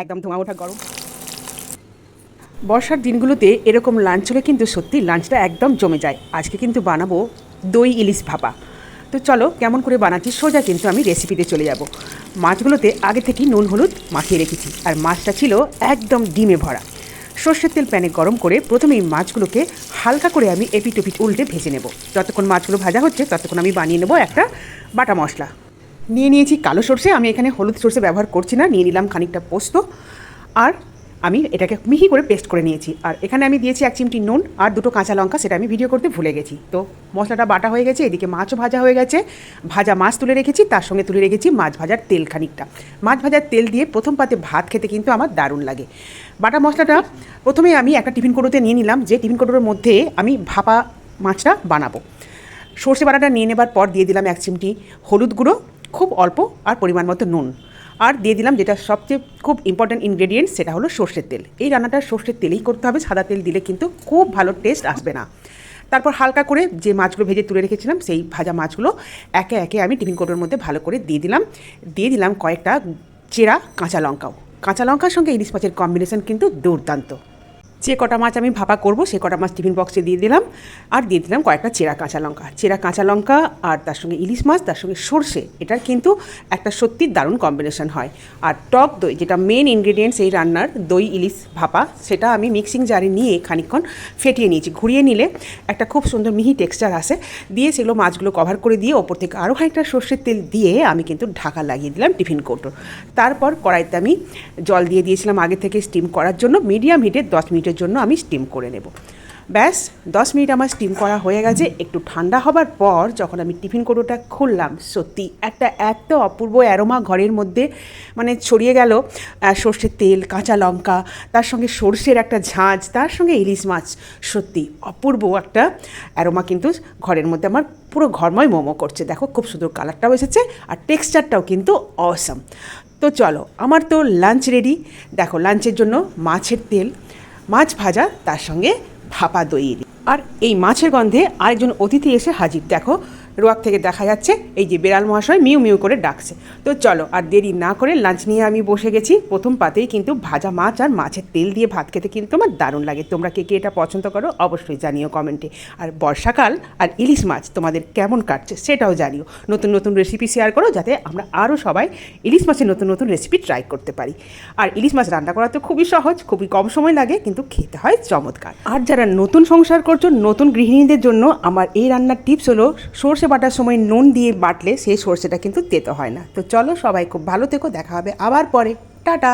একদম ধোঁয়া ওঠা গরম। বর্ষার দিনগুলোতে এরকম লাঞ্চ হলে কিন্তু সত্যি লাঞ্চটা একদম জমে যায়। আজকে কিন্তু বানাবো দই ইলিশ ভাপা। তো চলো কেমন করে বানাচ্ছি সোজা কিন্তু আমি রেসিপিতে চলে যাব। মাছগুলোতে আগে থেকেই নুন হলুদ মাখিয়ে রেখেছি, আর মাছটা ছিল একদম ডিমে ভরা। সর্ষের তেল প্যানে গরম করে প্রথমেই মাছগুলোকে হালকা করে আমি এপিট ওপিট উল্টে ভেজে নেব। যতক্ষণ মাছগুলো ভাজা হচ্ছে ততক্ষণ আমি বানিয়ে নেব একটা বাটা মশলা। নিয়ে নিয়েছি কালো সর্ষে, আমি এখানে হলুদ সর্ষে ব্যবহার করছি না। নিয়ে নিলাম খানিকটা পোস্ত, আর আমি এটাকে মিহি করে পেস্ট করে নিয়েছি। আর এখানে আমি দিয়েছি 1 চিমটি নুন আর 2টো কাঁচা লঙ্কা, সেটা আমি ভিডিও করতে ভুলে গেছি। তো মশলাটা বাটা হয়ে গেছে, এদিকে মাছও ভাজা হয়ে গেছে। ভাজা মাছ তুলে রেখেছি, তার সঙ্গে তুলে রেখেছি মাছ ভাজার তেল খানিকটা। মাছ ভাজার তেল দিয়ে প্রথম পাতে ভাত খেতে কিন্তু আমার দারুণ লাগে। বাটা মশলাটা প্রথমে আমি একটা টিফিন কৌটোতে নিয়ে নিলাম, যে টিফিন কৌটোর মধ্যে আমি ভাপা মাছটা বানাবো। সর্ষে বাটাটা নিয়ে নেবার পর দিয়ে দিলাম 1 চিমটি হলুদ গুঁড়ো, খুব অল্প, আর পরিমাণ মতো নুন। আর দিয়ে দিলাম যেটা সবচেয়ে খুব ইম্পর্ট্যান্ট ইনগ্রেডিয়েন্টস, সেটা হলো সর্ষের তেল। এই রান্নাটা সর্ষের তেলেই করতে হবে, সাদা তেল দিলে কিন্তু খুব ভালো টেস্ট আসবে না। তারপর হালকা করে যে মাছগুলো ভেজে তুলে রেখেছিলাম সেই ভাজা মাছগুলো একে একে আমি টিফিন কৌটোর মধ্যে ভালো করে দিয়ে দিলাম কয়েকটা চেরা কাঁচা লঙ্কাও। কাঁচা লঙ্কার সঙ্গে ইলিশ মাছের কম্বিনেশন কিন্তু দুর্দান্ত। যে কটা মাছ আমি ভাপা করব সে কটা মাছ টিফিন বক্সে দিয়ে দিলাম, আর দিয়ে দিলাম কয়েকটা চেরা কাঁচা লঙ্কা, আর তার সঙ্গে ইলিশ মাছ, তার সঙ্গে সর্ষে, এটার কিন্তু একটা সত্যি দারুণ কম্বিনেশন হয়। আর টক দই, যেটা মেন ইনগ্রেডিয়েন্টস এই রান্নার, দই ইলিশ ভাপা, সেটা আমি মিক্সিং জারে নিয়ে খানিকক্ষণ ফেটিয়ে নিয়েছি। ঘুরিয়ে নিলে একটা খুব সুন্দর মিহি টেক্সচার আসে। দিয়ে সেগুলো মাছগুলো কভার করে দিয়ে ওপর থেকে আরও খানিকটা সর্ষের তেল দিয়ে আমি কিন্তু ঢাকা লাগিয়ে দিলাম টিফিন কৌটোর। তারপর কড়াইতে আমি জল দিয়ে দিয়েছিলাম আগে থেকে স্টিম করার জন্য। মিডিয়াম হিটে 10 মিনিটের জন্য আমি স্টিম করে নেব। ব্যাস 10 মিনিট আমার স্টিম করা হয়ে গেছে। একটু ঠান্ডা হবার পর যখন আমি টিফিন কৌটোটা খুললাম, সত্যি একটা এত অপূর্ব অ্যারোমা ঘরের মধ্যে মানে ছড়িয়ে গেল। সর্ষের তেল, কাঁচা লঙ্কা, তার সঙ্গে সর্ষের একটা ঝাঁঝ, তার সঙ্গে ইলিশ মাছ, সত্যি অপূর্ব একটা অ্যারোমা কিন্তু ঘরের মধ্যে আমার পুরো ঘরময় মোমো করছে। দেখো খুব সুন্দর কালারটাও এসেছে, আর টেক্সচারটাও কিন্তু অসাম। তো চলো, আমার তো লাঞ্চ রেডি। দেখো লাঞ্চের জন্য মাছের তেল, মাছ ভাজা, তার সঙ্গে ভাপা দই। আর এই মাছের গন্ধে আরেকজন অতিথি এসে হাজির। দেখো রোয়াক থেকে দেখা যাচ্ছে এই যে বেড়াল মহাশয় মিউ মিউ করে ডাকছে। তো চলো আর দেরি না করে লাঞ্চ নিয়ে আমি বসে গেছি। প্রথম পাতেই কিন্তু ভাজা মাছ আর মাছের তেল দিয়ে ভাত খেতে কিন্তু আমার দারুণ লাগে। তোমরা কে কে এটা পছন্দ করো অবশ্যই জানিও কমেন্টে। আর বর্ষাকাল আর ইলিশ মাছ তোমাদের কেমন কাটছে সেটাও জানিও। নতুন নতুন রেসিপি শেয়ার করো, যাতে আমরা আরও সবাই ইলিশ মাছের নতুন নতুন রেসিপি ট্রাই করতে পারি। আর ইলিশ মাছ রান্না করা তো খুবই সহজ, খুবই কম সময় লাগে, কিন্তু খেতে হয় চমৎকার। আর যারা নতুন সংসার করছো, নতুন গৃহিণীদের জন্য আমার এই রান্নার টিপস হলো, সর্ষে বাটার সময় নুন দিয়ে বাটলে সেই সর্ষেটা কিন্তু তেতো হয় না। তো চলো সবাই খুব ভালো থেকো, দেখা হবে আবার পরে। টাটা।